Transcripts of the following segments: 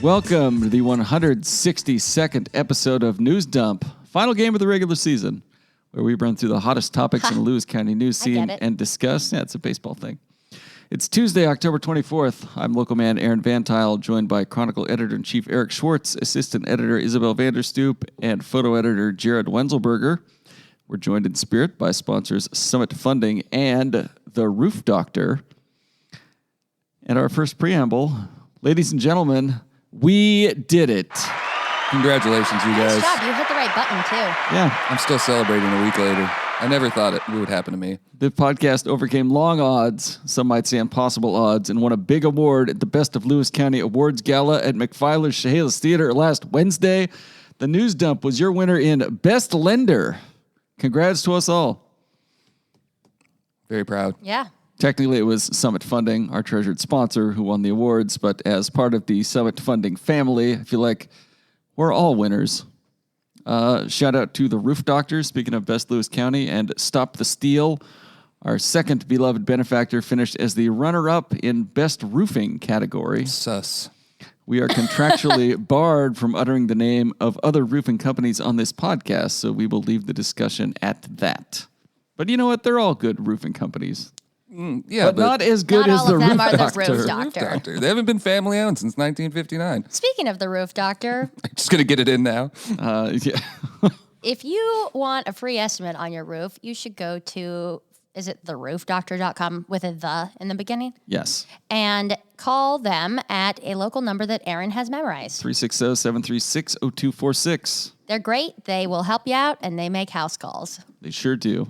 Welcome to the 162nd episode of News Dump, final game of the regular season, where we run through the hottest topics in the Lewis County news scene and discuss. Yeah, it's a baseball thing. It's Tuesday, October 24th. I'm local man Aaron Van Tile, joined by Chronicle editor-in-chief Eric Schwartz, assistant editor Isabel Vanderstoop, and photo editor Jared Wenzelberger. We're joined in spirit by sponsors Summit Funding and The Roof Doctor. And our first preamble, ladies and gentlemen, we did it. Congratulations, you guys. Nice job. You hit the right button, too. Yeah. I'm still celebrating a week later. I never thought it would happen to me. The podcast overcame long odds, some might say impossible odds, and won a big award at the Best of Lewis County Awards Gala at McFiler's Chehalis Theater last Wednesday. The News Dump was your winner in Best Lender. Congrats to us all. Very proud. Yeah. Technically, it was Summit Funding, our treasured sponsor, who won the awards. But as part of the Summit Funding family, I feel like we're all winners. Shout out to the Roof Doctor, speaking of Best Lewis County, and Stop the Steal. Our second beloved benefactor finished as the runner-up in Best Roofing category. Sus. We are contractually barred from uttering the name of other roofing companies on this podcast, so we will leave the discussion at that. But you know what? They're all good roofing companies. Yeah, but not as good as the Roof Doctor. Roof Doctor. They haven't been family owned since 1959. Speaking of the Roof Doctor. I'm just going to get it in now. Yeah. If you want a free estimate on your roof, you should go to, is it theroofdoctor.com with a the in the beginning? Yes. And call them at a local number that Aaron has memorized. 360-736-0246. They're great. They will help you out, and they make house calls. They sure do.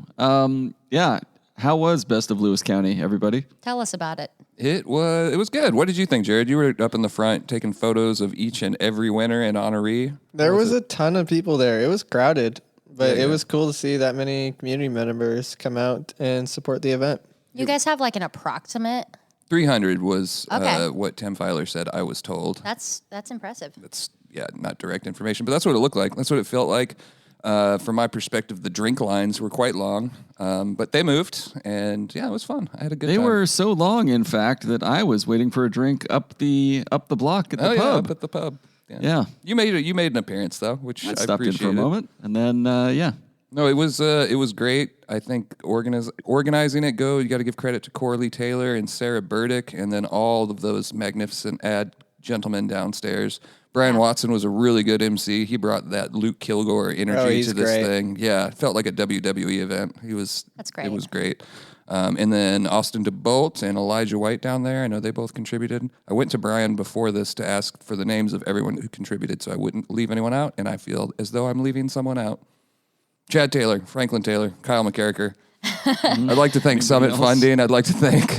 Yeah. How was Best of Lewis County, everybody? Tell us about it. It was good. What did you think, Jared? You were up in the front taking photos of each and every winner and honoree. There was a ton of people there. It was crowded, but it was cool to see that many community members come out and support the event. You guys have like an approximate? 300 was what Tim Filer said, I was told. That's impressive. That's, not direct information, but that's what it looked like. That's what it felt like. From my perspective, the drink lines were quite long, but they moved, and it was fun. I had a good time. They were so long, in fact, that I was waiting for a drink up the block at the pub. Yeah, up at the pub. Yeah. You made an appearance though, which I stopped in appreciated. for a moment, and then No, it was great. I think organizing it you got to give credit to Corley Taylor and Sarah Burdick, and then all of those magnificent gentlemen downstairs. Brian Watson was a really good MC. He brought that Luke Kilgore energy to this thing. Yeah, it felt like a WWE event. That's great. It was great. And then Austin DeBolt and Elijah White down there. I know they both contributed. I went to Brian before this to ask for the names of everyone who contributed so I wouldn't leave anyone out, and I feel as though I'm leaving someone out. Chad Taylor, Franklin Taylor, Kyle McCarricker. I'd like to thank Summit Funding. I'd like to thank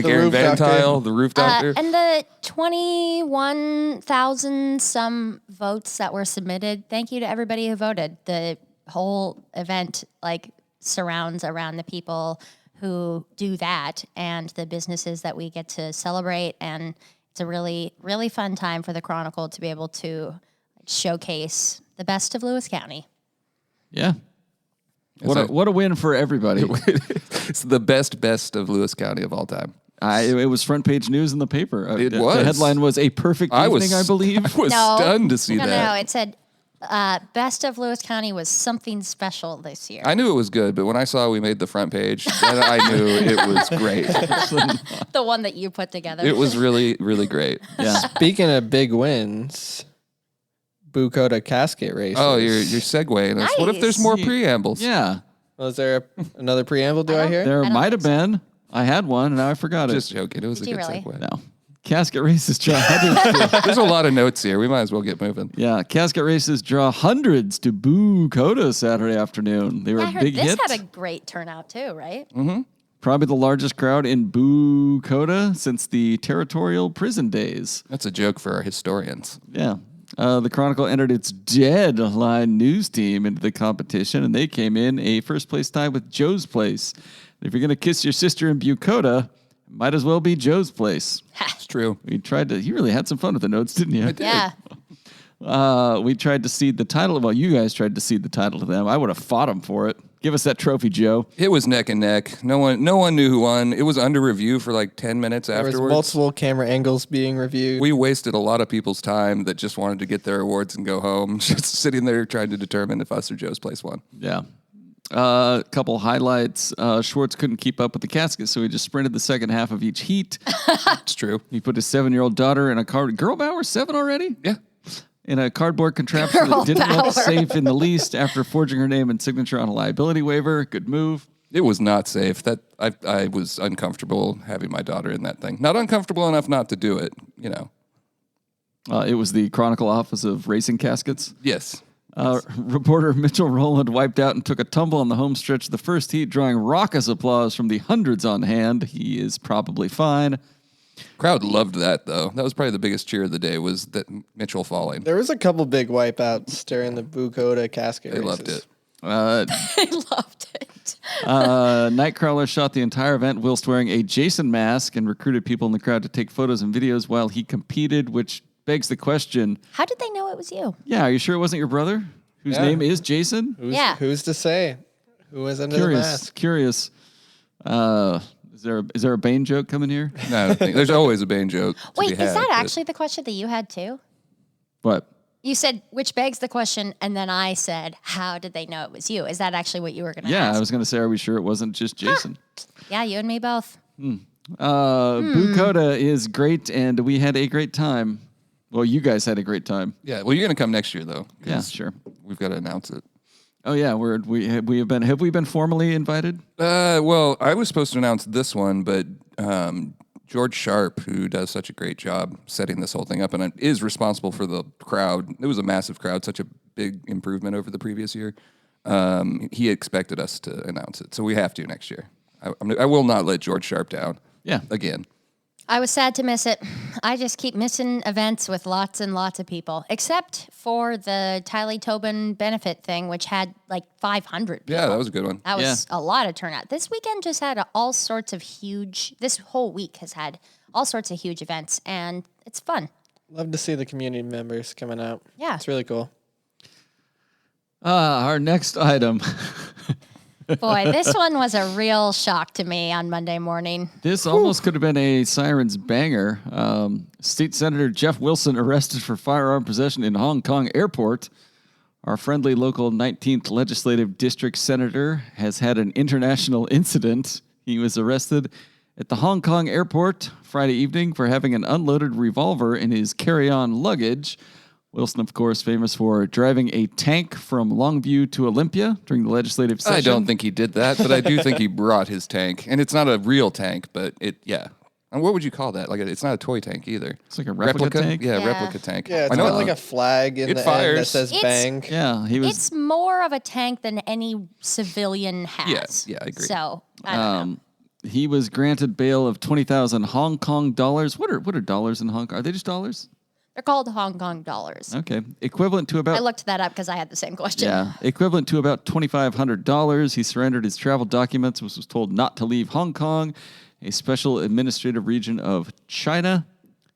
Aaron Van Tile, the Roof Doctor. And the 21,000 some votes that were submitted. Thank you to everybody who voted. The whole event surrounds around the people who do that and the businesses that we get to celebrate. And it's a really, really fun time for the Chronicle to be able to showcase the best of Lewis County. Yeah. What a win for everybody. It's the best of Lewis County of all time. It was front page news in the paper. It was. The headline was "A Perfect Evening," I believe. I was stunned to see that. No, it said Best of Lewis County was something special this year. I knew it was good, but when I saw we made the front page, then I knew it was great. The one that you put together. It was really, really great. Yeah. Speaking of big wins, Bucota casket races. Oh, you're segueing us. Nice. What if there's more preambles? Yeah. Was there another preamble, do I hear? There I don't might have think so. been. I had one, and now I forgot Just it. joking. It was Did a you good really? segue. No. Casket races draw There's a lot of notes here. We might as well get moving. Yeah, casket races draw hundreds to Bucota Saturday afternoon. They were I a heard big this hit. had a great turnout too, right? Mm-hmm. Probably the largest crowd in Bucota since the territorial prison days. That's a joke for our historians. Yeah. The Chronicle entered its deadline news team into the competition, and they came in a first-place tie with Joe's Place. And if you're going to kiss your sister in Bucota, it might as well be Joe's Place. It's true. You really had some fun with the notes, didn't you? I did. Yeah. We tried to cede the title. Well, you guys tried to cede the title to them. I would have fought them for it. Give us that trophy, Joe. It was neck and neck. No one knew who won. It was under review for like 10 minutes afterwards. There was multiple camera angles being reviewed. We wasted a lot of people's time that just wanted to get their awards and go home, just sitting there trying to determine if us or Joe's place won. Yeah. A couple highlights. Schwartz couldn't keep up with the casket, so he just sprinted the second half of each heat. It's true. He put his 7-year-old daughter in a car. Girl Bauer, 7 already? Yeah. In a cardboard contraption that didn't look safe in the least after forging her name and signature on a liability waiver. Good move. It was not safe. That I was uncomfortable having my daughter in that thing. Not uncomfortable enough not to do it, you know. It was the Chronicle office of racing caskets. Yes. Reporter Mitchell Rowland wiped out and took a tumble on the home stretch of the first heat, drawing raucous applause from the hundreds on hand. He is probably fine. Crowd loved that, though. That was probably the biggest cheer of the day, was that Mitchell falling. There was a couple big wipeouts during the Bukoda casket They races. loved it. I loved it. Nightcrawler shot the entire event whilst wearing a Jason mask and recruited people in the crowd to take photos and videos while he competed, which begs the question. How did they know it was you? Yeah, are you sure it wasn't your brother, whose name is Jason? Who's to say? Who was under the mask? Curious. Is there a Bane joke coming here? No, I don't think. There's always a Bane joke. Wait, is that actually the question that you had too? What? You said, which begs the question, and then I said, how did they know it was you? Is that actually what you were going to ask? Yeah, I was going to say, are we sure it wasn't just Jason? Yeah, you and me both. Bukoda is great, and we had a great time. Well, you guys had a great time. Yeah, well, you're going to come next year, though. Yeah, sure. We've got to announce it. Oh yeah, have we been formally invited? Well, I was supposed to announce this one, but George Sharp, who does such a great job setting this whole thing up and is responsible for the crowd. It was a massive crowd, such a big improvement over the previous year. He expected us to announce it, so we have to next year. I will not let George Sharp down. Yeah, again. I was sad to miss it. I just keep missing events with lots and lots of people, except for the Tylee Tobin benefit thing, which had like 500 people. Yeah, that was a good one. That was a lot of turnout. This weekend just had all sorts of this whole week has had all sorts of huge events, and it's fun. Love to see the community members coming out. Yeah. It's really cool. Our next item. Boy, this one was a real shock to me on Monday morning. This almost could have been a Sirens banger. State Senator Jeff Wilson arrested for firearm possession in Hong Kong airport. Our friendly local 19th Legislative District Senator has had an international incident. He was arrested at the Hong Kong airport Friday evening for having an unloaded revolver in his carry-on luggage. Wilson, of course, famous for driving a tank from Longview to Olympia during the legislative session. I don't think he did that, but I do think he brought his tank. And it's not a real tank, but yeah. And what would you call that? Like, it's not a toy tank either. It's like a replica tank? Yeah, replica tank. Yeah, it's got like a flag in the end that says bang. Yeah, It's more of a tank than any civilian has. Yeah, I agree. So, I don't know. He was granted bail of 20,000 Hong Kong dollars. What are dollars in Hong Kong? Are they just dollars? They're called Hong Kong dollars. Okay. Equivalent to about... I looked that up because I had the same question. Yeah. Equivalent to about $2,500. He surrendered his travel documents, was told not to leave Hong Kong, a special administrative region of China.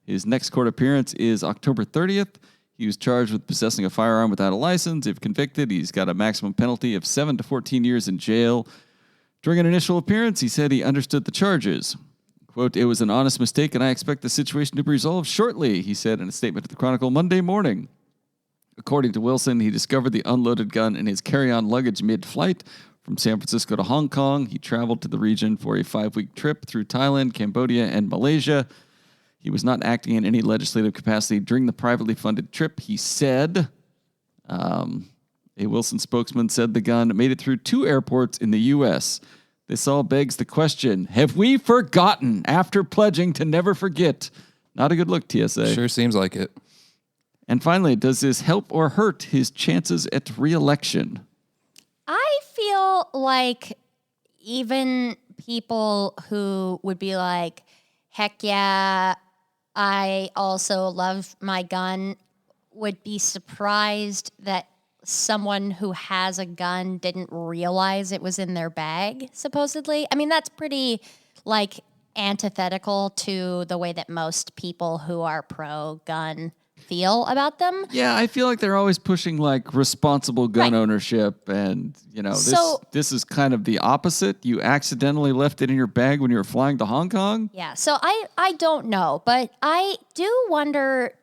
His next court appearance is October 30th. He was charged with possessing a firearm without a license. If convicted, he's got a maximum penalty of 7 to 14 years in jail. During an initial appearance, he said he understood the charges. Quote, "It was an honest mistake, and I expect the situation to be resolved shortly," he said in a statement to the Chronicle Monday morning. According to Wilson, he discovered the unloaded gun in his carry-on luggage mid-flight from San Francisco to Hong Kong. He traveled to the region for a 5-week trip through Thailand, Cambodia, and Malaysia. He was not acting in any legislative capacity during the privately funded trip, he said. A Wilson spokesman said the gun made it through 2 airports in the U.S., This all begs the question, have we forgotten after pledging to never forget? Not a good look, TSA. Sure seems like it. And finally, does this help or hurt his chances at re-election? I feel like even people who would be like, heck yeah, I also love my gun, would be surprised that someone who has a gun didn't realize it was in their bag, supposedly. I mean, that's pretty, like, antithetical to the way that most people who are pro-gun feel about them. Yeah, I feel like they're always pushing like responsible gun ownership, and this is kind of the opposite. You accidentally left it in your bag when you were flying to Hong Kong. Yeah, so I don't know, but I do wonder.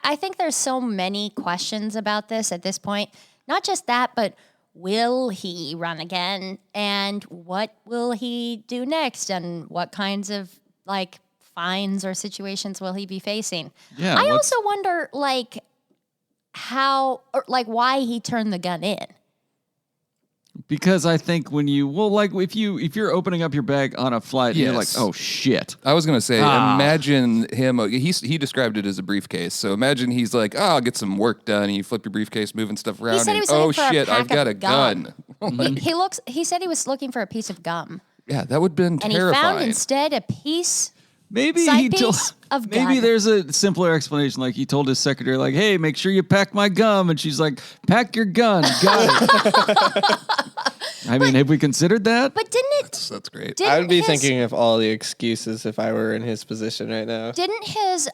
I think there's so many questions about this at this point. Not just that, but will he run again, and what will he do next, and what kinds of like fines or situations will he be facing? Yeah, I also wonder like how or like why he turned the gun in. Because I think when if you're opening up your bag on a flight and you're like, oh shit. I was gonna say, imagine him. He described it as a briefcase. So imagine he's like, oh, I'll get some work done. And you flip your briefcase, moving stuff around. He said he was oh looking for a shit, pack I've got of a gun. He said he was looking for a piece of gum. Yeah, that would have been And terrifying. he found instead a piece. Maybe Side he told. piece of Maybe gun. there's a simpler explanation. Like he told his secretary, like, "Hey, make sure you pack my gum," and she's like, "Pack your gun." Got it. I mean, have we considered that? But didn't it? That's great. Didn't I would be his- thinking of all the excuses if I were in his position right now. Didn't his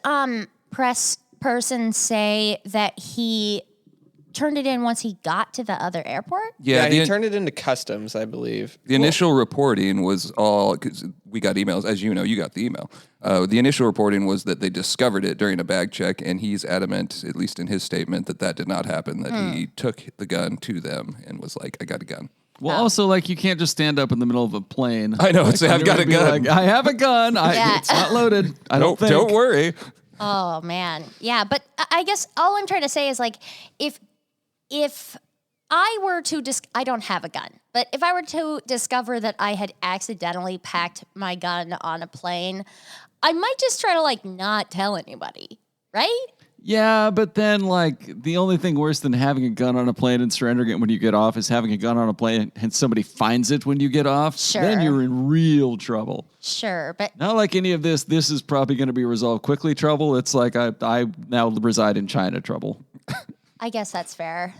press person say that he turned it in once he got to the other airport? Yeah, the, he turned it into customs, I believe. the initial reporting was all because we got emails. As you know, you got the email. The initial reporting was that they discovered it during a bag check, and he's adamant, at least in his statement, that did not happen. That he took the gun to them and was like, "I got a gun." Well, also, like, you can't just stand up in the middle of a plane. I know. Like, It's I've and got a be gun. like, I have a gun. Yeah. It's not loaded. I don't think. Don't worry. Oh man, yeah. But I guess all I'm trying to say is like, if I were to I don't have a gun, but if I were to discover that I had accidentally packed my gun on a plane, I might just try to like not tell anybody, right? Yeah, but then, like, the only thing worse than having a gun on a plane and surrendering it when you get off is having a gun on a plane and somebody finds it when you get off. Sure. Then you're in real trouble. Sure, but Not like any of this. This is probably going to be resolved quickly trouble. It's like I now reside in China trouble. I guess that's fair.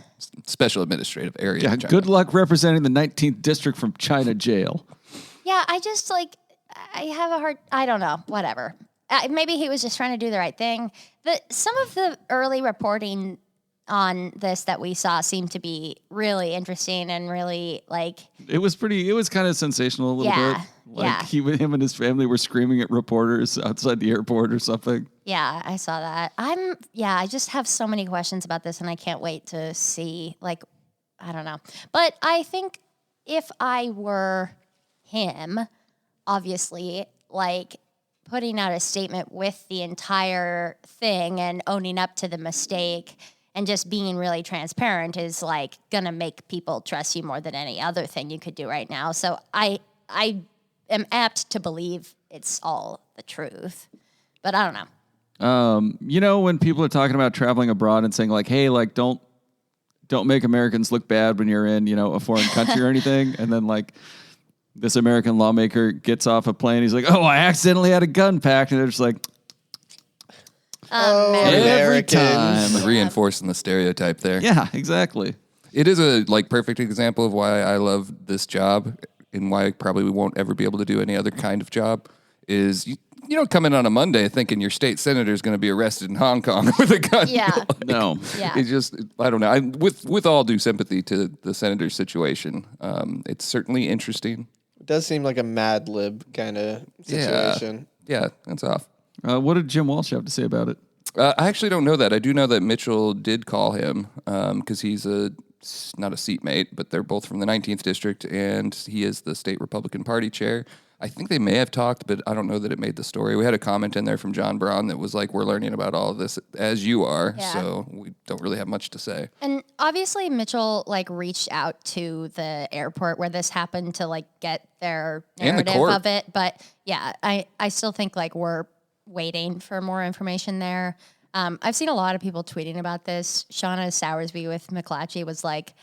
Special administrative area. Yeah, in China. good luck representing the 19th district from China jail. Yeah, I just like, I have a hard, I don't know, whatever. Maybe he was just trying to do the right thing. Some of the early reporting on this that we saw seemed to be really interesting and really like. It was kind of sensational a little Yeah, bit. yeah. Him and his family were screaming at reporters outside the airport or something. Yeah, I saw that. I just have so many questions about this and I can't wait to see, like, I don't know. But I think if I were him, obviously, like, putting out a statement with the entire thing and owning up to the mistake and just being really transparent is like gonna make people trust you more than any other thing you could do right now. So I am apt to believe it's all the truth, but I don't know. When people are talking about traveling abroad and saying like, hey, like don't make Americans look bad when you're in, a foreign country or anything. And then like this American lawmaker gets off a plane. He's like, oh, I accidentally had a gun packed. And they're just like, every time. Reinforcing the stereotype there. Yeah, exactly. It is a perfect example of why I love this job and why probably we won't ever be able to do any other kind of job. Is you don't come in on a Monday thinking your state senator is going to be arrested in Hong Kong with a gun. Yeah. No. Yeah. It's just, I don't know. With all due sympathy to the senator's situation, it's certainly interesting. It does seem like a Mad Lib kind of situation. Yeah, that's off. What did Jim Walsh have to say about it? I actually don't know that. I do know that Mitchell did call him because he's not a seatmate, but they're both from the 19th district, and he is the state Republican Party chair. I think they may have talked, but I don't know that it made the story. We had a comment in there from John Braun that was like, we're learning about all of this as you are, Yeah. so we don't really have much to say. And obviously Mitchell reached out to the airport where this happened to get their And the narrative court. of it. But yeah, I still think we're waiting for more information there. I've seen a lot of people tweeting about this. Shauna Sowersby with McClatchy was like,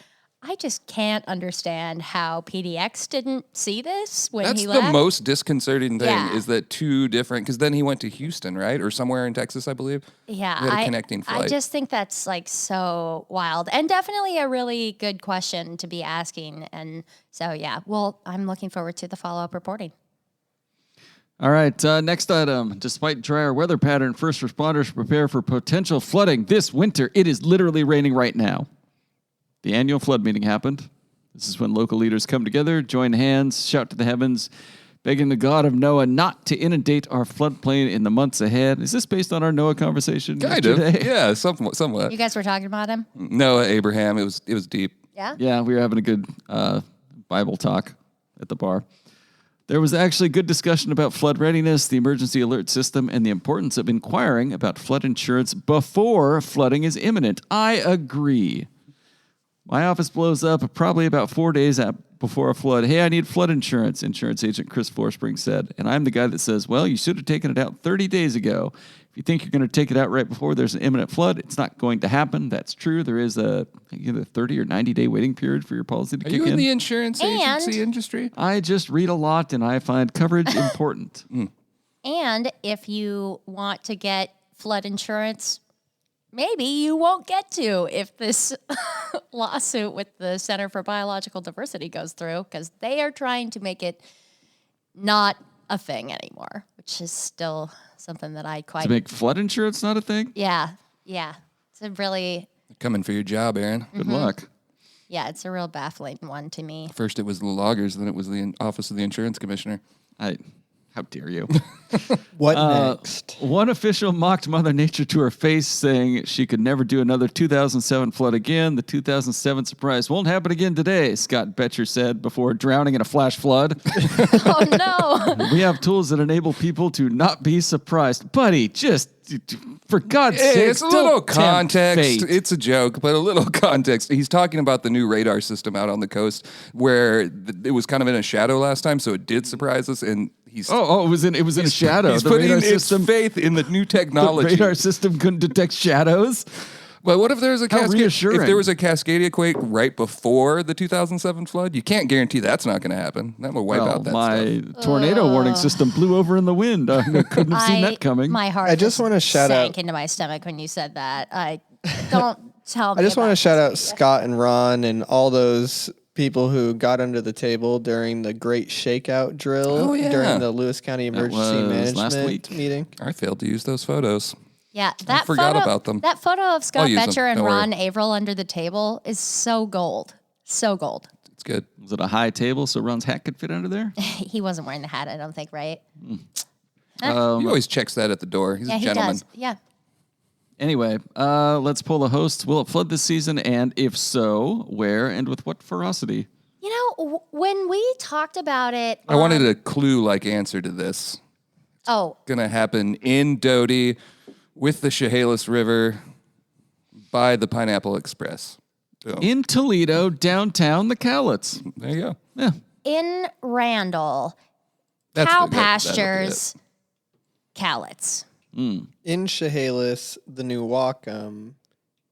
I just can't understand how PDX didn't see this when That's he the left. most disconcerting thing Yeah. is that two different, because then he went to Houston, right? Or somewhere in Texas, I believe. Yeah, He had a connecting flight. I just think that's so wild and definitely a really good question to be asking. And so, yeah, well, I'm looking forward to the follow-up reporting. All right, next item. Despite drier weather pattern, first responders prepare for potential flooding this winter. It is literally raining right now. The annual flood meeting happened. This is when local leaders come together, join hands, shout to the heavens, begging the God of Noah not to inundate our floodplain in the months ahead. Is this based on our Noah conversation yesterday? Yeah, somewhat. You guys were talking about him? Noah, Abraham, it was deep. Yeah? Yeah, we were having a good Bible talk at the bar. There was actually good discussion about flood readiness, the emergency alert system, and the importance of inquiring about flood insurance before flooding is imminent. I agree. My office blows up probably about 4 days before a flood. Hey, I need flood insurance, insurance agent Chris Forspring said. And I'm the guy that says, well, you should have taken it out 30 days ago. If you think you're going to take it out right before there's an imminent flood, it's not going to happen. That's true. There is a either 30 or 90-day waiting period for your policy to kick in. Are you in the insurance agency industry? I just read a lot, and I find coverage important. And if you want to get flood insurance, maybe you won't get to if this lawsuit with the Center for Biological Diversity goes through, because they are trying to make it not a thing anymore, which is still something that I quite... To make flood insurance not a thing? Yeah. It's a really... Coming for your job, Aaron. Good luck. Yeah, it's a real baffling one to me. First it was the loggers, then it was the Office of the Insurance Commissioner. How dare you? What next? One official mocked Mother Nature to her face, saying she could never do another 2007 flood again. The 2007 surprise won't happen again today, Scott Betcher said before drowning in a flash flood. Oh, no. We have tools that enable people to not be surprised. Buddy, just for God's sake, It's a little don't tempt context. fate. It's a joke, but a little context. He's talking about the new radar system out on the coast where it was kind of in a shadow last time, so it did surprise us. And he's it was in a shadow. He's The putting radar his system, faith in the new the technology. radar system couldn't detect shadows. But what if there was a reassuring. if there was a Cascadia quake right before the 2007 flood? You can't guarantee that's not going to happen. That will wipe out that my stuff. tornado warning system blew over in the wind. I couldn't have seen that coming. My heart I just want to shout sank out. into my stomach when you said that. Don't tell me. I just want to about shout out Cascadia. Scott and Ron and all those people who got under the table during the Great Shakeout drill Oh, yeah. during the Lewis County Emergency was last Management week. meeting. I failed to use those photos. Yeah, that forgot photo, about them. That photo of Scott use them. Betcher and Don't worry. Ron Averill under the table is so gold. So gold. It's good. Was it a high table so Ron's hat could fit under there? He wasn't wearing the hat, I don't think, right? He always checks that at the door. He's Yeah, a he gentleman. does. Yeah. Anyway, let's pull a host. Will it flood this season? And if so, where and with what ferocity? You know, when we talked about it, I wanted a clue-like answer to this. oh, Going to happen in Doty with the Chehalis River by the Pineapple Express. Boom. In Toledo, downtown, the Cowlitz. There you go. Yeah. in Randall, That's cow the- that'll be pastures, Cowlitz. In Chehalis, the New Wacom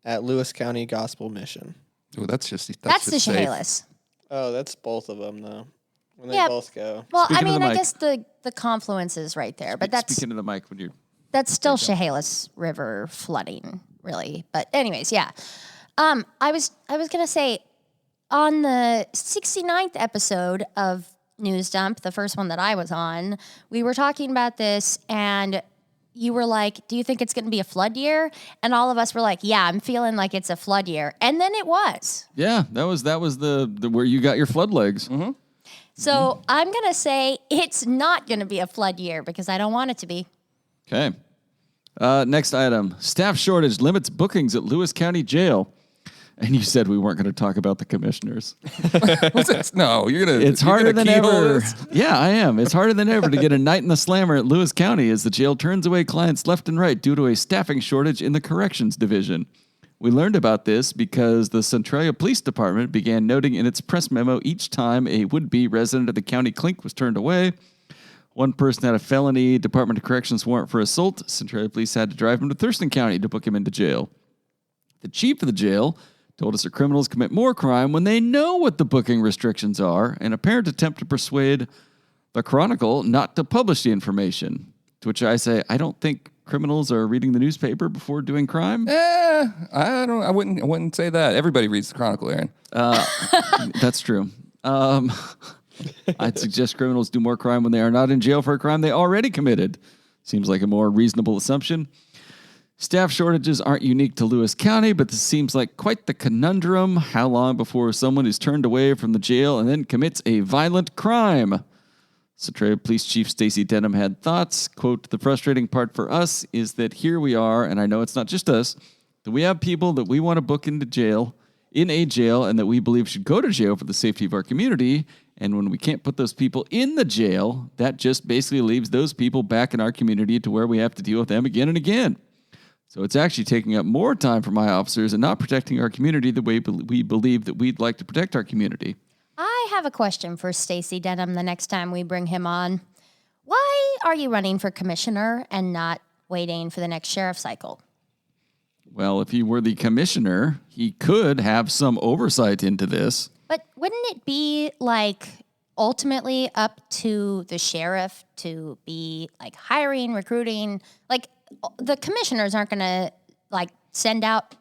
at Lewis County Gospel Mission. Oh, that's just That's the just safe. Chehalis. Oh, that's both of them, though. When they Yeah. both go. Well, Speaking of the I mic. guess the confluence is right there, but that's Speaking to the mic when you're... still Chehalis River flooding, really. But anyways, yeah. I was gonna say on the 69th episode of News Dump, the first one that I was on, we were talking about this, and you were like, "Do you think it's going to be a flood year?" And all of us were like, "Yeah, I'm feeling like it's a flood year." And then it was. Yeah, that was the where you got your flood legs. Mm-hmm. So I'm gonna say it's not going to be a flood year because I don't want it to be. Okay. Next item. Staff shortage limits bookings at Lewis County Jail. And you said we weren't going to talk about the commissioners. What's that? No, you're gonna. It's you're harder gonna than keyhole ever. this? Yeah, I am. It's harder than ever to get a night in the slammer at Lewis County as the jail turns away clients left and right due to a staffing shortage in the corrections division. We learned about this because the Centralia Police Department began noting in its press memo each time a would-be resident of the county clink was turned away. One person had a felony Department of Corrections warrant for assault. Centralia Police had to drive him to Thurston County to book him into jail. The chief of the jail told us that criminals commit more crime when they know what the booking restrictions are, an apparent attempt to persuade the Chronicle not to publish the information. To which I say, I don't think criminals are reading the newspaper before doing crime. I wouldn't say that. Everybody reads the Chronicle, Aaron. That's true. I'd suggest criminals do more crime when they are not in jail for a crime they already committed. Seems like a more reasonable assumption. Staff shortages aren't unique to Lewis County, but this seems like quite the conundrum. How long before someone is turned away from the jail and then commits a violent crime? Cetera Police Chief Stacey Denham had thoughts. Quote, the frustrating part for us is that here we are, and I know it's not just us, that we have people that we want to book into jail, in a jail, and that we believe should go to jail for the safety of our community. And when we can't put those people in the jail, that just basically leaves those people back in our community to where we have to deal with them again and again. So it's actually taking up more time for my officers and not protecting our community the way we believe that we'd like to protect our community. I have a question for Stacey Denham the next time we bring him on. Why are you running for commissioner and not waiting for the next sheriff cycle? Well, if he were the commissioner, he could have some oversight into this. But wouldn't it be like ultimately up to the sheriff to be like hiring, recruiting? Like the commissioners aren't going to like send out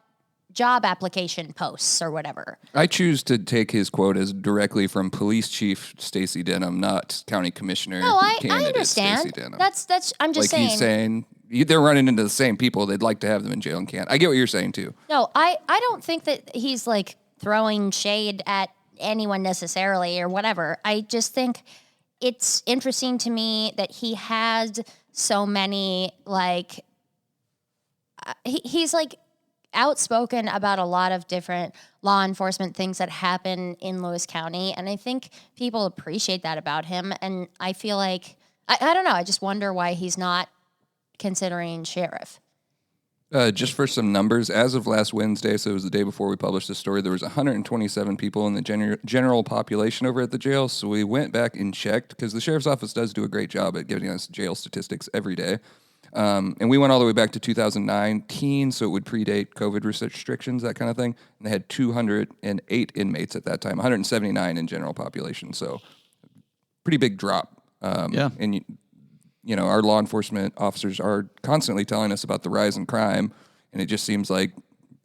job application posts or whatever. I choose to take his quote as directly from Police Chief Stacey Denham, not County Commissioner. No, I candidate understand. Stacey Denham. That's. I'm just saying. He's saying they're running into the same people. They'd like to have them in jail and can't. I get what you're saying too. No, I don't think that he's like throwing shade at anyone necessarily or whatever. I just think it's interesting to me that he has so many like he's like outspoken about a lot of different law enforcement things that happen in Lewis County, and I think people appreciate that about him. And I feel like I don't know. I just wonder why he's not considering sheriff. Just for some numbers, as of last Wednesday, so it was the day before we published the story, there was 127 people in the general population over at the jail. So we went back and checked, because the sheriff's office does do a great job at giving us jail statistics every day. And we went all the way back to 2019, so it would predate COVID restrictions, that kind of thing. And they had 208 inmates at that time, 179 in general population. So pretty big drop. And you know, our law enforcement officers are constantly telling us about the rise in crime, and it just seems like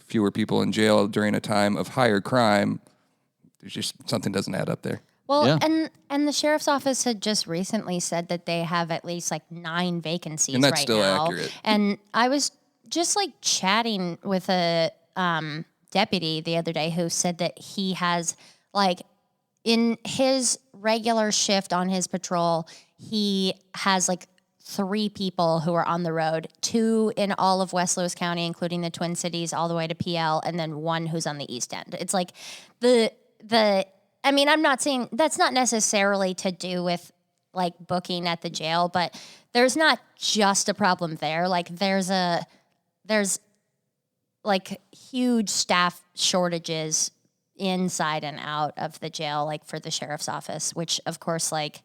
fewer people in jail during a time of higher crime. There's just something doesn't add up there. Well, Yeah. and the sheriff's office had just recently said that they have at least like 9 vacancies And that's right still now. accurate. And I was just like chatting with a deputy the other day who said that he has like in his regular shift on his patrol, he has like 3 people who are on the road, 2 in all of West Lewis County, including the Twin Cities, all the way to PL, and then 1 who's on the East End. It's like I mean, I'm not saying that's not necessarily to do with like booking at the jail, but there's not just a problem there. Like there's like huge staff shortages inside and out of the jail, like for the sheriff's office, which of course, like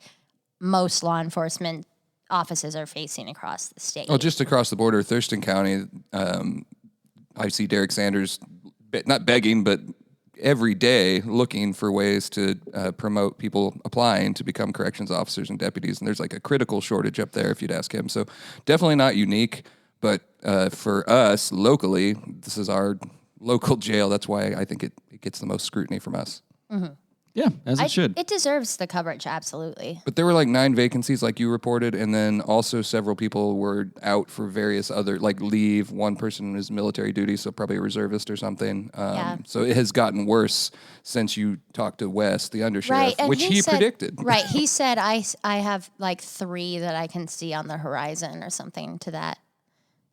most law enforcement offices are facing across the state. Well, just across the border, Thurston County, I see Derek Sanders not begging, but every day looking for ways to promote people applying to become corrections officers and deputies. And there's like a critical shortage up there, if you'd ask him. So definitely not unique, but for us locally, this is our local jail. That's why I think it gets the most scrutiny from us. Mm-hmm. Yeah, as it should. It deserves the coverage, absolutely. But there were like 9 vacancies, like you reported, and then also several people were out for various other, like leave. One person is military duty, so probably a reservist or something. So it has gotten worse since you talked to Wes, the undersheriff, and which he said, predicted. Right, he said, I have like 3 that I can see on the horizon or something to that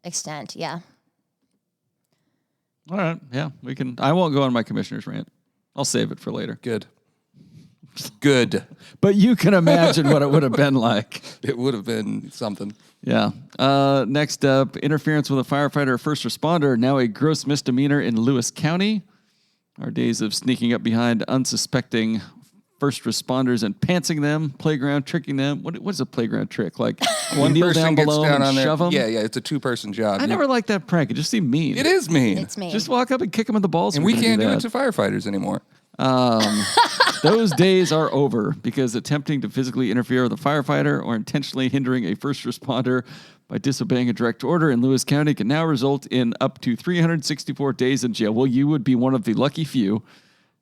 extent, yeah. All right, yeah, we can. I won't go on my commissioner's rant. I'll save it for later. Good. But you can imagine what it would have been like. It would have been something. Yeah. Next up, interference with a firefighter or first responder, now a gross misdemeanor in Lewis County. Our days of sneaking up behind unsuspecting first responders and pantsing them, playground tricking them. What is a playground trick? Like one kneel down below and shove them? Yeah, it's a 2-person job. I never liked that prank. It just seemed mean. It is mean. It's mean. Just walk up and kick them in the balls. And we can't do it to firefighters anymore. Those days are over because attempting to physically interfere with a firefighter or intentionally hindering a first responder by disobeying a direct order in Lewis County can now result in up to 364 days in jail. Well, you would be one of the lucky few,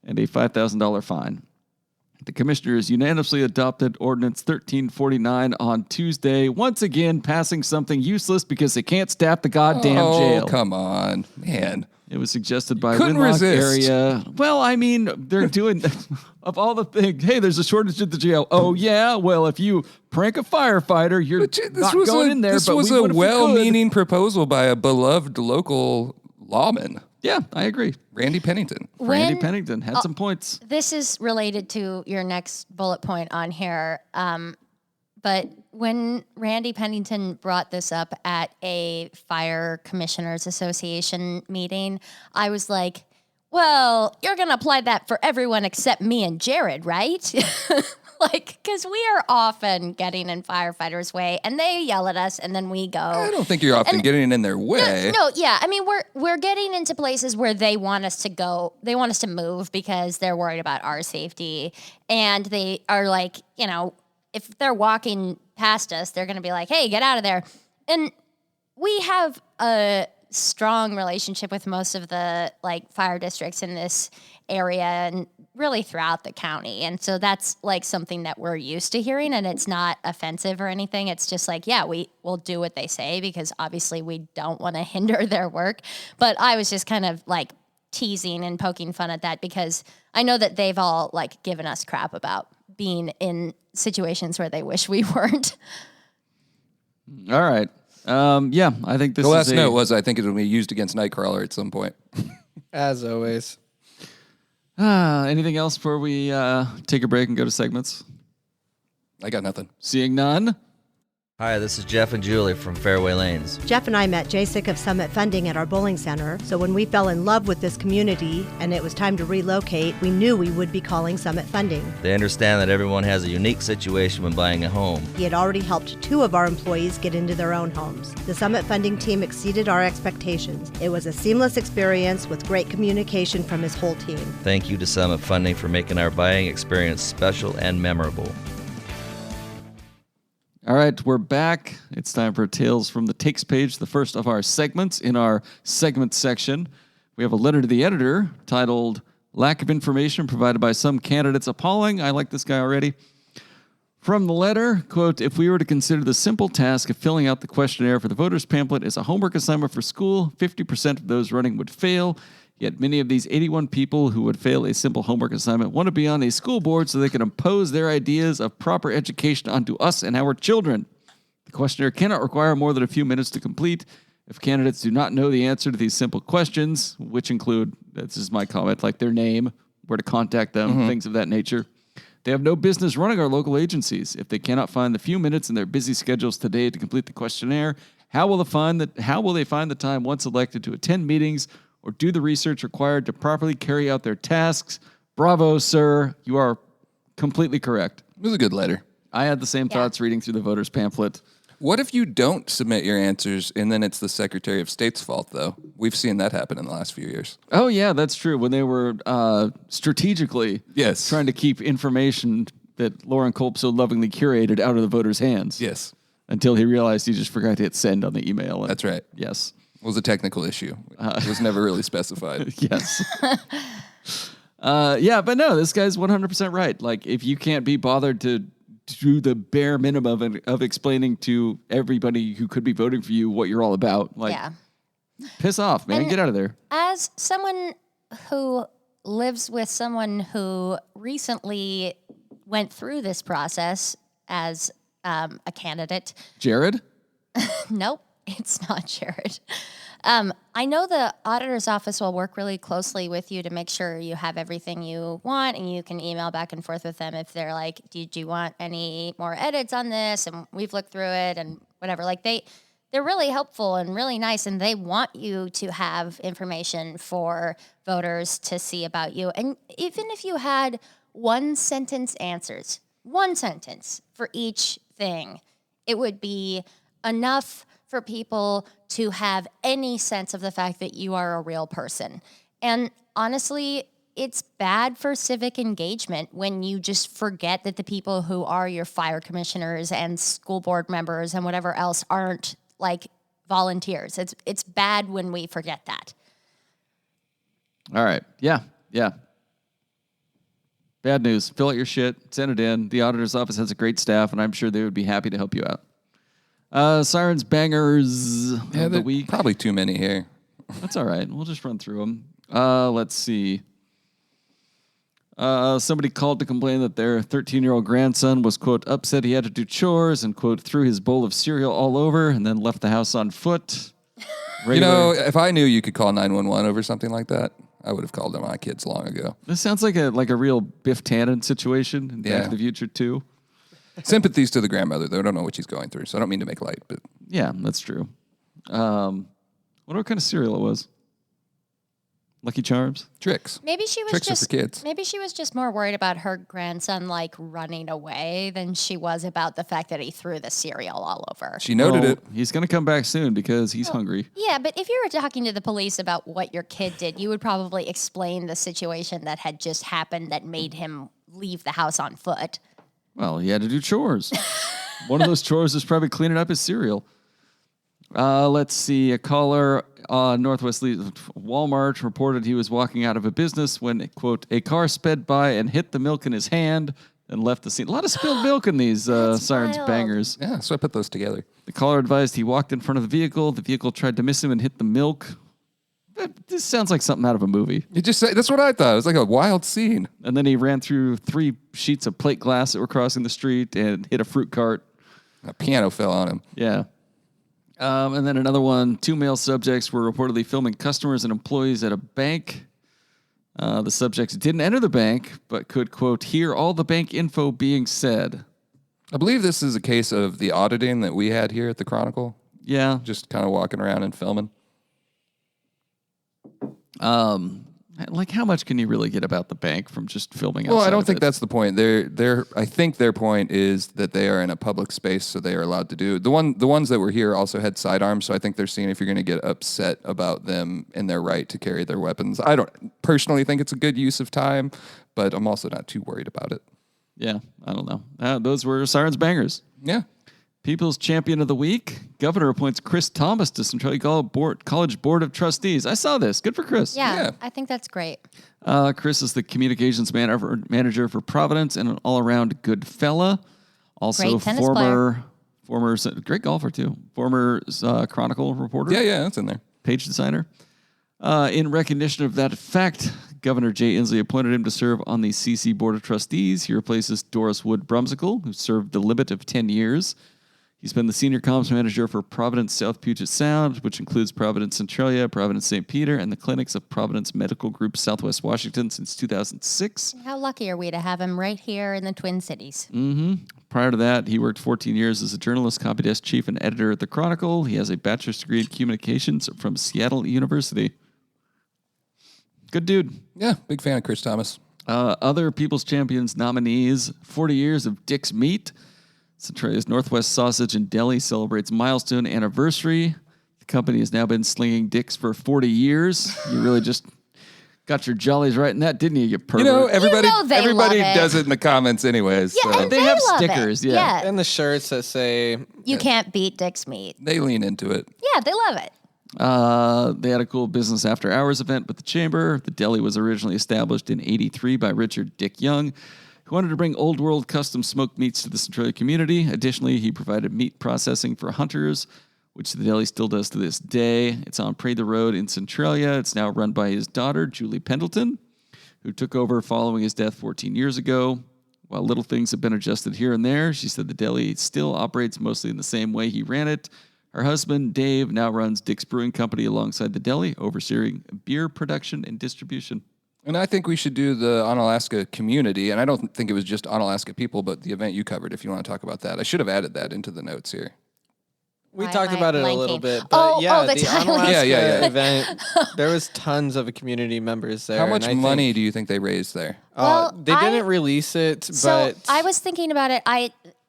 and a $5,000 fine. The commissioners unanimously adopted Ordinance 1349 on Tuesday, once again passing something useless because they can't staff the goddamn jail. Oh, come on, man. It was suggested by Couldn't Winlock resist. area. Well, I mean, they're doing, of all the things, hey, there's a shortage at the jail. Oh, yeah? Well, if you prank a firefighter, you're not going in there. This but was we a would if we could. well-meaning proposal by a beloved local lawman. Yeah, I agree. Randy Pennington. Randy Pennington had some points. This is related to your next bullet point on here. But when Randy Pennington brought this up at a Fire Commissioners Association meeting, I was like, well, you're going to apply that for everyone except me and Jared, right? Like, because we are often getting in firefighters' way, and they yell at us, and then we go. I don't think you're often getting in their way. No, yeah. I mean, we're getting into places where they want us to go. They want us to move because they're worried about our safety, and they are like, you know, if they're walking past us, they're going to be like, "Hey, get out of there!" And we have a strong relationship with most of the like fire districts in this area and really throughout the county. And so that's like something that we're used to hearing, and it's not offensive or anything. It's just like, yeah, we will do what they say because obviously we don't want to hinder their work. But I was just kind of like teasing and poking fun at that because I know that they've all like given us crap about being in situations where they wish we weren't. All right. Yeah, I think this The last is note was I think it will be used against Nightcrawler at some point. As always. Anything else before we take a break and go to segments? I got nothing. Seeing none. Hi, this is Jeff and Julie from Fairway Lanes. Jeff and I met Jacek of Summit Funding at our bowling center, so when we fell in love with this community and it was time to relocate, we knew we would be calling Summit Funding. They understand that everyone has a unique situation when buying a home. He had already helped 2 of our employees get into their own homes. The Summit Funding team exceeded our expectations. It was a seamless experience with great communication from his whole team. Thank you to Summit Funding for making our buying experience special and memorable. All right, we're back. It's time for Tales from the Takes page, the first of our segments in our segment section. We have a letter to the editor titled Lack of Information Provided by Some Candidates Appalling. I like this guy already. From the letter, quote, if we were to consider the simple task of filling out the questionnaire for the voters pamphlet as a homework assignment for school, 50% of those running would fail. Yet many of these 81 people who would fail a simple homework assignment want to be on a school board so they can impose their ideas of proper education onto us and our children. The questionnaire cannot require more than a few minutes to complete. If candidates do not know the answer to these simple questions, which include, this is my comment, like their name, where to contact them, things of that nature, they have no business running our local agencies. If they cannot find the few minutes in their busy schedules today to complete the questionnaire, how will they find the time once elected to attend meetings or do the research required to properly carry out their tasks? Bravo, sir. You are completely correct. It was a good letter. I had the same thoughts reading through the voters pamphlet. What if you don't submit your answers and then it's the Secretary of State's fault, though? We've seen that happen in the last few years. Oh, yeah, that's true. When they were strategically trying to keep information that Lauren Culp so lovingly curated out of the voters' hands. Yes. Until he realized he just forgot to hit send on the email. That's right. Yes. It was a technical issue. It was never really specified. Yes. Yeah, but no, this guy's 100% right. Like, if you can't be bothered to do the bare minimum of explaining to everybody who could be voting for you what you're all about, like, piss off, man. Get out of there. As someone who lives with someone who recently went through this process as a candidate. Jared? Nope, it's not Jared. I know the auditor's office will work really closely with you to make sure you have everything you want, and you can email back and forth with them if they're like, do you want any more edits on this? And we've looked through it and whatever. Like they're really helpful and really nice, and they want you to have information for voters to see about you. And even if you had one sentence answers, one sentence for each thing, it would be enough for people to have any sense of the fact that you are a real person. And honestly, it's bad for civic engagement when you just forget that the people who are your fire commissioners and school board members and whatever else aren't like volunteers. It's bad when we forget that. All right. Yeah. Bad news. Fill out your shit. Send it in. The auditor's office has a great staff, and I'm sure they would be happy to help you out. Sirens Bangers of the week. Probably too many here. That's all right. We'll just run through them. Let's see. Somebody called to complain that their 13-year-old grandson was, quote, upset he had to do chores and, quote, threw his bowl of cereal all over and then left the house on foot. You know, if I knew you could call 911 over something like that, I would have called them my kids long ago. This sounds like a real Biff Tannen situation in Back to the Future 2. Sympathies to the grandmother, though. I don't know what she's going through, so I don't mean to make light. But yeah, that's true. Wonder what kind of cereal it was. Lucky Charms? Tricks. Maybe she was Tricks just are for kids. Maybe she was just more worried about her grandson like running away than she was about the fact that he threw the cereal all over. She noted it. He's going to come back soon because he's hungry. Yeah, but if you were talking to the police about what your kid did, you would probably explain the situation that had just happened that made him leave the house on foot. Well, he had to do chores. One of those chores is probably cleaning up his cereal. Let's see. A caller Northwest Walmart reported he was walking out of a business when, quote, a car sped by and hit the milk in his hand and left the scene. A lot of spilled milk in these Sirens wild. Bangers. Yeah, so I put those together. The caller advised he walked in front of the vehicle. The vehicle tried to miss him and hit the milk. This sounds like something out of a movie. You just say, that's what I thought. It was like a wild scene. And then he ran through 3 sheets of plate glass that were crossing the street and hit a fruit cart. A piano fell on him. Yeah. And then another one, 2 male subjects were reportedly filming customers and employees at a bank. The subjects didn't enter the bank, but could, quote, hear all the bank info being said. I believe this is a case of the auditing that we had here at the Chronicle. Yeah. Just kind of walking around and filming. Like, how much can you really get about the bank from just filming outside Well, I don't of think it? that's the point. I think their point is that they are in a public space, so they are allowed to do. The ones that were here also had sidearms, so I think they're seeing if you're going to get upset about them and their right to carry their weapons. I don't personally think it's a good use of time, but I'm also not too worried about it. Yeah, I don't know. Those were Sirens Bangers. Yeah. People's Champion of the Week. Governor appoints Chris Thomas to Centralia College Board of Trustees. I saw this. Good for Chris. Yeah. I think that's great. Chris is the communications manager for Providence and an all-around good fella. Also, Great tennis player. former great golfer too. Former Chronicle reporter. Yeah, that's in there. Page designer. In recognition of that fact, Governor Jay Inslee appointed him to serve on the CC Board of Trustees. He replaces Doris Wood Brumsicle, who served the limit of 10 years. He's been the senior comms manager for Providence South Puget Sound, which includes Providence Centralia, Providence St. Peter, and the clinics of Providence Medical Group Southwest Washington since 2006. How lucky are we to have him right here in the Twin Cities? Prior to that, he worked 14 years as a journalist, copy desk chief, and editor at the Chronicle. He has a bachelor's degree in communications from Seattle University. Good dude. Yeah, big fan of Chris Thomas. Other People's Champions nominees, 40 years of Dick's Meat. Centralia's Northwest Sausage and Deli celebrates milestone anniversary. The company has now been slinging dicks for 40 years. You really just got your jollies right in that, didn't you pervert? You know, everybody they love it. does it in the comments anyways. Yeah, So and They have love stickers, it. yeah. And the shirts that say, You can't beat Dick's Meat. they lean into it. Yeah, they love it. They had a cool business after hours event with the chamber. The deli was originally established in '83 by Richard Dick Young, who wanted to bring old world custom smoked meats to the Centralia community. Additionally, he provided meat processing for hunters, which the deli still does to this day. It's on Prather Road in Centralia. It's now run by his daughter, Julie Pendleton, who took over following his death 14 years ago. While little things have been adjusted here and there, she said the deli still operates mostly in the same way he ran it. Her husband, Dave, now runs Dick's Brewing Company alongside the deli, overseeing beer production and distribution. And I think we should do the Onalaska community, and I don't think it was just Onalaska people, but the event you covered, if you want to talk about that. I should have added that into the notes here. we Why talked am I about it a blanking? little bit, but Oh, yeah, the the Thailand. Onalaska Yeah. event, there was tons of community members there. How much and I think, money do you think they raised there? Well, they didn't release it, So but I was thinking about it.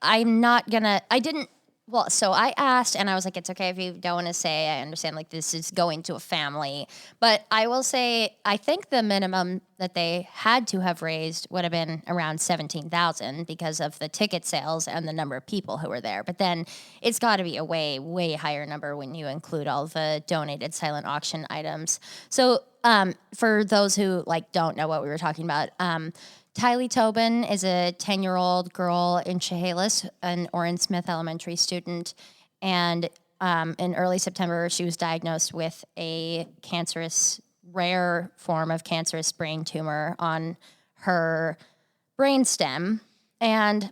I'm not gonna. I didn't. Well, so I asked, and I was like, "It's okay if you don't want to say. I understand. Like this is going to a family, but I will say, I think the minimum that they had to have raised would have been around 17,000 because of the ticket sales and the number of people who were there. But then it's got to be a way, way higher number when you include all the donated silent auction items. So for those who like don't know what we were talking about. Tylee Tobin is a 10-year-old girl in Chehalis, an Orrin Smith Elementary student. And in early September, she was diagnosed with a rare form of cancerous brain tumor on her brainstem. And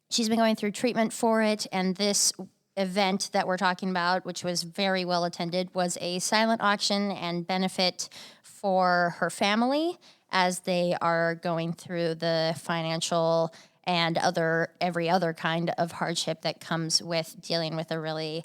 she's been going through treatment for it. And this event that we're talking about, which was very well attended, was a silent auction and benefit for her family as they are going through the financial and every other kind of hardship that comes with dealing with a really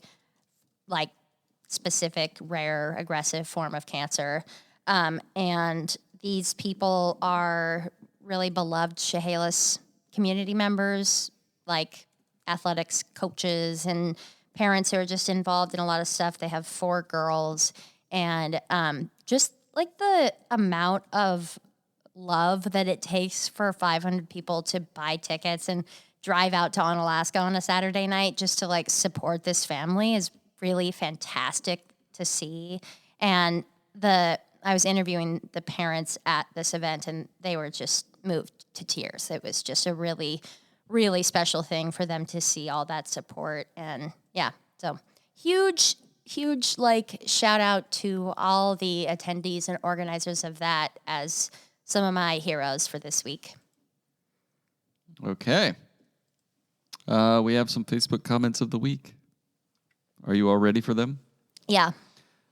specific, rare, aggressive form of cancer. And these people are really beloved Chehalis community members, like athletics coaches and parents who are just involved in a lot of stuff. They have 4 girls, and just the amount of love that it takes for 500 people to buy tickets and drive out to Onalaska on a Saturday night just to support this family is really fantastic to see. And I was interviewing the parents at this event, and they were just moved to tears. It was just a really, really special thing for them to see all that support. And yeah, so huge shout out to all the attendees and organizers of that as some of my heroes for this week. Okay. We have some Facebook comments of the week. Are you all ready for them? Yeah.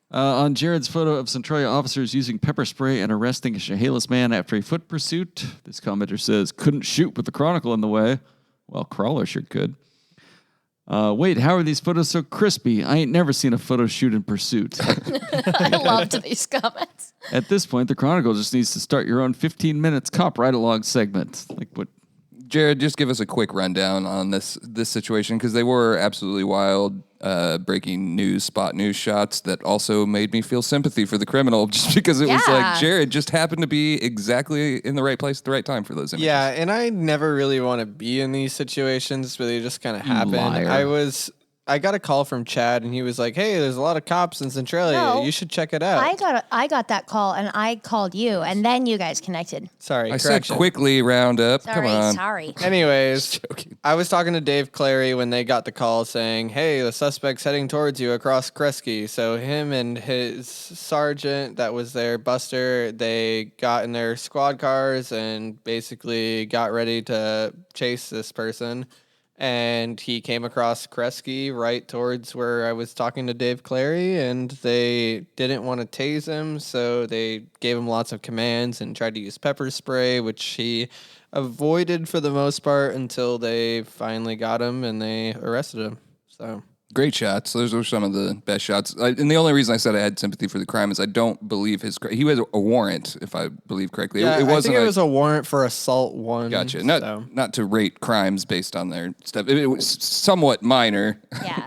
On Jared's photo of Centralia officers using pepper spray and arresting a Chehalis man after a foot pursuit, this commenter says, couldn't shoot with the Chronicle in the way. Well, Crawler sure could. Wait, how are these photos so crispy? I ain't never seen a photo shoot in pursuit. I loved these comments. At this point, the Chronicle just needs to start your own 15 minutes cop ride-along segment. What? Jared, just give us a quick rundown on this situation, because they were absolutely wild, breaking news, spot news shots that also made me feel sympathy for the criminal, just because it was Jared just happened to be exactly in the right place at the right time for those images. Yeah, and I never really want to be in these situations, but they just kind of happen. Liar. I got a call from Chad, and he was like, "Hey, there's a lot of cops in Centralia. No, you should check it out." I got that call, and I called you, and then you guys connected. Sorry, I correction. said quickly round up. Come on. Sorry. Anyways, I was talking to Dave Clary when they got the call saying, "Hey, the suspect's heading towards you across Kresge." So him and his sergeant that was there, Buster, they got in their squad cars and basically got ready to chase this person. And he came across Kresge right towards where I was talking to Dave Clary, and they didn't want to tase him, so they gave him lots of commands and tried to use pepper spray, which he avoided for the most part until they finally got him and they arrested him. So Great shots. Those were some of the best shots. And the only reason I said I had sympathy for the crime is I don't believe he had a warrant, if I believe correctly. yeah, it wasn't. I think it was a warrant for assault 1. Gotcha. So. Not to rate crimes based on their stuff. It was somewhat minor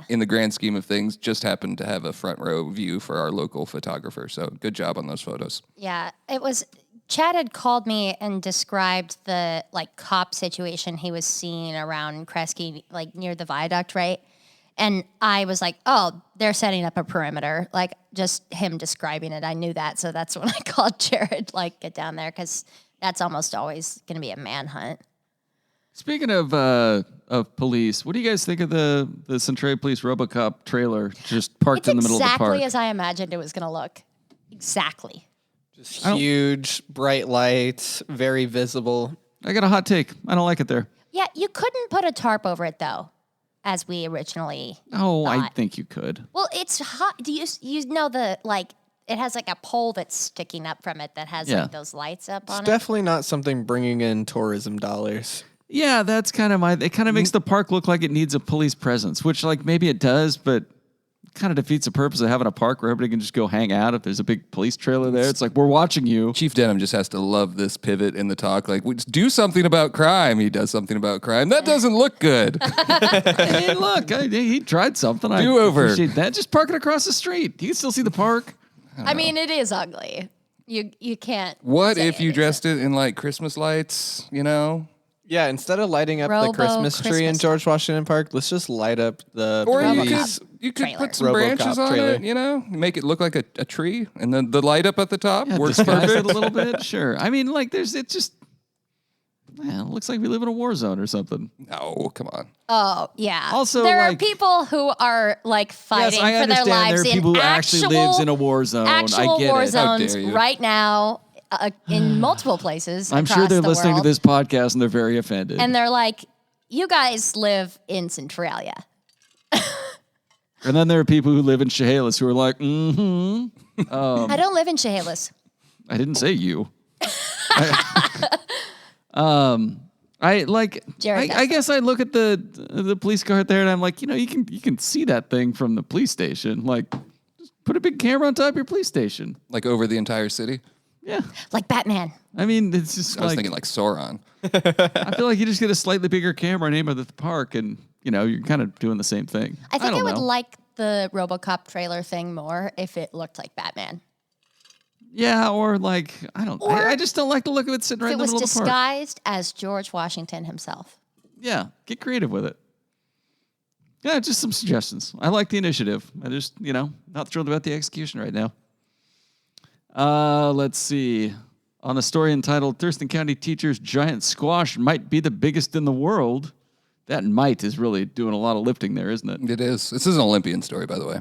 in the grand scheme of things. Just happened to have a front row view for our local photographer. So good job on those photos. Yeah, it was. Chad had called me and described the cop situation he was seeing around Kresge, near the viaduct, right? And I was like, oh, they're setting up a perimeter. Just him describing it, I knew that. So that's when I called Jared, get down there, because that's almost always going to be a manhunt. Speaking of police, what do you guys think of the Centralia Police RoboCop trailer just parked in the middle of the park? Exactly as I imagined it was going to look. Exactly. Just huge, bright lights, very visible. I got a hot take. I don't like it there. Yeah, you couldn't put a tarp over it, though, as we originally Oh, thought. I think you could. Well, it's hot. Do you know it has a pole that's sticking up from it that has those lights up on It's definitely not something bringing in tourism dollars. Yeah, that's kind of it kind of makes the park look like it needs a police presence, which maybe it does, but kind of defeats the purpose of having a park where everybody can just go hang out if there's a big police trailer there. It's we're watching you. Chief Denham just has to love this pivot in the talk. Do something about crime. He does something about crime. That doesn't look good. Hey, look, he tried something. Do-over. I appreciate that. Just park it across the street. You can still see the park. I mean, it is ugly. You can't. What say if you anything. dressed it in Christmas lights, Yeah, instead of lighting up the Christmas tree in George Washington Park, let's just light up the Or police. you could trailer. put some RoboCop branches on trailer. it, make it look like a tree, and then the light up at the top Yeah, works disguise perfect. it a little bit. Sure. I mean, it's just Man, it looks like we live in a war zone or something. No, come on. Oh, yeah. Also, there are like- people who are like fighting I for their understand lives there are people in who actually lives in a war zone. actual I get war it. How zones dare you. right now in multiple places. I'm sure across they're the listening world. to this podcast and they're very offended. And they're like, you guys live in Centralia. And then there are people who live in Chehalis who are like, I don't live in Chehalis. I didn't say you. I like. Jared I guess I look at the police car there, and I'm like, you can see that thing from the police station. Like, just put a big camera on top of your police station. Like over the entire city. Yeah, Like Batman. I mean, it's just I was thinking like Sauron. I feel like you just get a slightly bigger camera and aim it at the park, and you're kind of doing the same thing. I think I don't would know. like the RoboCop trailer thing more if it looked like Batman. Yeah, or like I just don't like the look of it sitting right If in it the was middle of the park. disguised as George Washington himself. Yeah, get creative with it. Yeah, just some suggestions. I like the initiative. I just, not thrilled about the execution right now. Let's see. On a story entitled Thurston County Teachers' Giant Squash Might Be the Biggest in the World. That might is really doing a lot of lifting there, isn't it? It is. This is an Olympian story, by the way.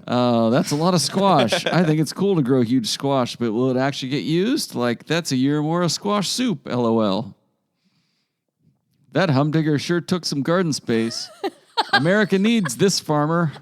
That's a lot of squash. I think it's cool to grow huge squash, but will it actually get used? Like, that's a year more of squash soup, LOL. That humdinger sure took some garden space. America needs this farmer.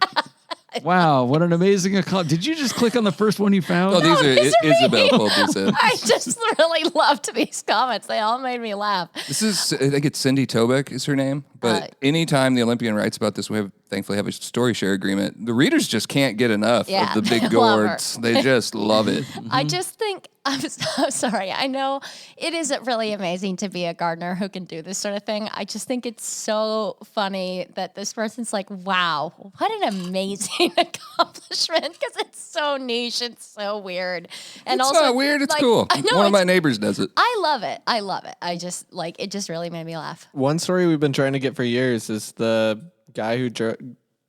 Wow, what an amazing account. Did you just click on the first one you found? Oh, these are these are Isabel me. pulled these in. I just really loved these comments. They all made me laugh. This is, I think it's Cindy Tobeck is her name. But anytime the Olympian writes about this, we thankfully have a story share agreement. The readers just can't get enough Yeah, of the big they love her. gourds. They just love it. I just think, I'm so sorry. I know it isn't really amazing to be a gardener who can do this sort of thing. I just think it's so funny that this person's like, wow, what an amazing accomplishment, because it's so niche and so weird. And It's also, not weird. It's like, cool. I know, One of my it's- neighbors does it. I love it. I love it. I just, it just really made me laugh. One story we've been trying to get for years is the guy who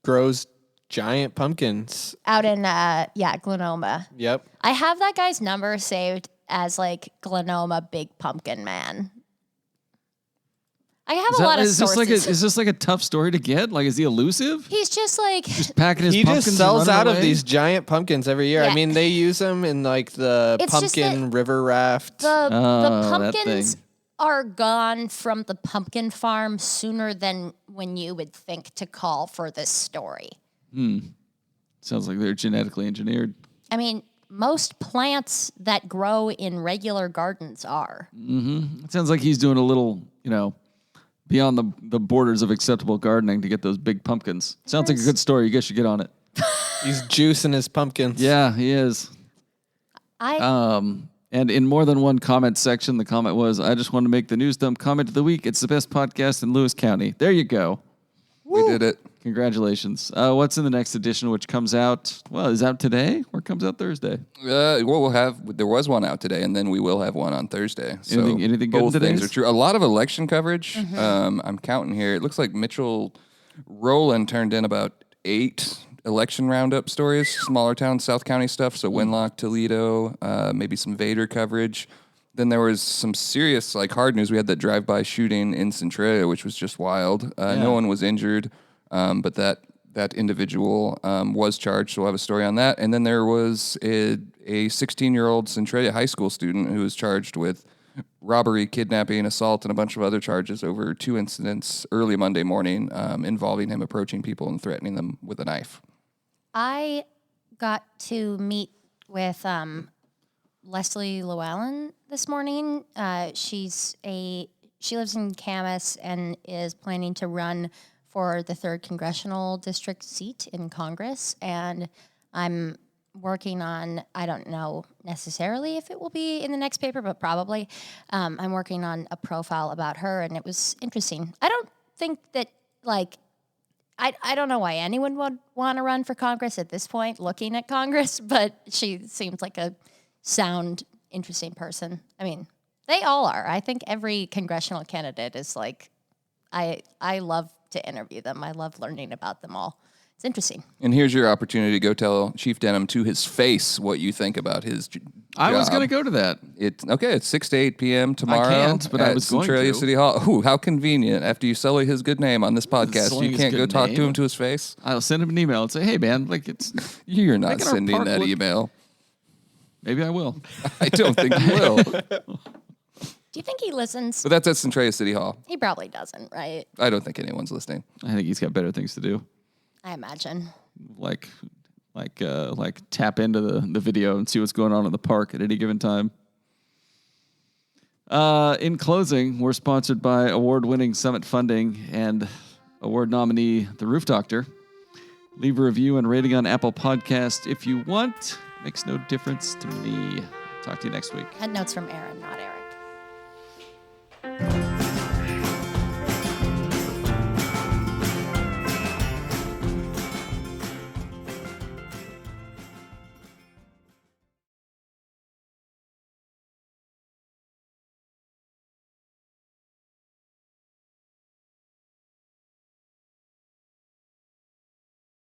grows giant pumpkins. Out in, Glenoma. Yep. I have that guy's number saved as Glenoma Big Pumpkin Man. I have a lot of sources. Is this like a tough story to get? Like, is he elusive? He's just Just packing his He pumpkins just sells and running out of away? these giant pumpkins every year. Yeah. I mean, they use them in the It's just pumpkin river raft. the that pumpkins thing. are gone from the pumpkin farm sooner than when you would think to call for this story. Sounds like they're genetically engineered. I mean, most plants that grow in regular gardens are. It sounds like he's doing a little, beyond the borders of acceptable gardening to get those big pumpkins. Sounds like a good story. You guys should get on it. He's juicing his pumpkins. Yeah, he is. And in more than one comment section, the comment was, I just want to make the news dump comment of the week. It's the best podcast in Lewis County. There you go. We did it. Congratulations. What's in the next edition, which comes out, is out today or comes out Thursday? There was one out today, and then we will have one on Thursday. So Anything good in both things today's? are true. A lot of election coverage. I'm counting here. It looks like Mitchell Rowland turned in about 8 election roundup stories, smaller town, South County stuff. So Winlock, Toledo, maybe some Vader coverage. Then there was some serious, hard news. We had that drive-by shooting in Centralia, which was just wild. No one was injured, but that individual was charged. So we'll have a story on that. And then there was a 16-year-old Centralia high school student who was charged with robbery, kidnapping, assault, and a bunch of other charges over 2 incidents early Monday morning involving him approaching people and threatening them with a knife. I got to meet with Leslie Llewellyn this morning. She lives in Camas and is planning to run for the 3rd Congressional District seat in Congress. And I'm working on, I don't know necessarily if it will be in the next paper, but probably. I'm working on a profile about her, and it was interesting. I don't think that, I don't know why anyone would want to run for Congress at this point, looking at Congress, but she seems like a sound, interesting person. I mean, they all are. I think every congressional candidate is I love to interview them. I love learning about them all. It's interesting. And here's your opportunity to go tell Chief Denham to his face what you think about his job. I was going to go to that. It's 6 to 8 p.m. tomorrow. I can't, but I was going Centralia to. City Hall. Ooh, how convenient. After you sully his good name on this podcast, Sullying you his can't go good talk to name? him to his face? I'll send him an email and say, hey, man, like it's. You're not Making our sending park that look- email. Maybe I will. I don't think you will. Do you think he listens? But that's at Centralia City Hall. He probably doesn't, right? I don't think anyone's listening. I think he's got better things to do. I imagine. Like tap into the video and see what's going on in the park at any given time. In closing, we're sponsored by award-winning Summit Funding and award nominee The Roof Doctor. Leave a review and rating on Apple Podcast if you want. Makes no difference to me. Talk to you next week. Head notes from Aaron, not Eric.